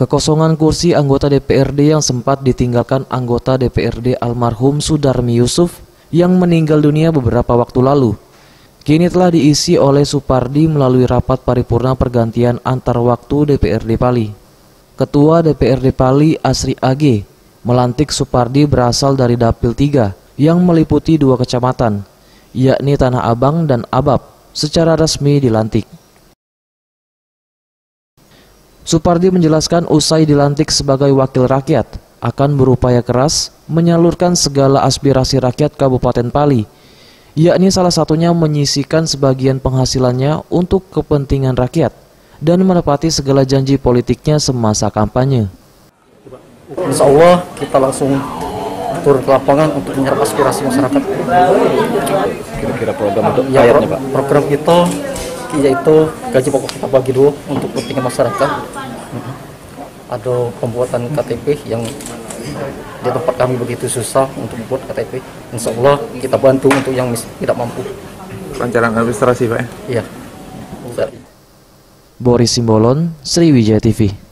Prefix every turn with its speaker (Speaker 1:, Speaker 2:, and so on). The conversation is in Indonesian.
Speaker 1: Kekosongan kursi anggota DPRD yang sempat ditinggalkan anggota DPRD almarhum Sudarmi Yusuf yang meninggal dunia beberapa waktu lalu, kini telah diisi oleh Supardi melalui rapat paripurna pergantian antar waktu DPRD Pali. Ketua DPRD Pali Asri AG melantik Supardi berasal dari Dapil 3 yang meliputi 2 kecamatan, yakni Tanah Abang dan Abab, secara resmi dilantik. Supardi menjelaskan usai dilantik sebagai wakil rakyat akan berupaya keras menyalurkan segala aspirasi rakyat Kabupaten Pali, yakni salah satunya menyisihkan sebagian penghasilannya untuk kepentingan rakyat dan menepati segala janji politiknya semasa kampanye.
Speaker 2: Insya Allah kita langsung turun ke lapangan untuk menyerap aspirasi masyarakat.
Speaker 3: Kira-kira program untuk rakyatnya, Pak?
Speaker 2: Program kita yaitu gaji pokok kita bagi dulu untuk kepentingan masyarakat. Ada pembuatan KTP yang di tempat kami begitu susah untuk membuat KTP. Insya Allah kita bantu untuk yang tidak mampu.
Speaker 3: Lancaran administrasi, Pak?
Speaker 2: Iya.
Speaker 1: Boris Simbolon, Sriwijaya TV.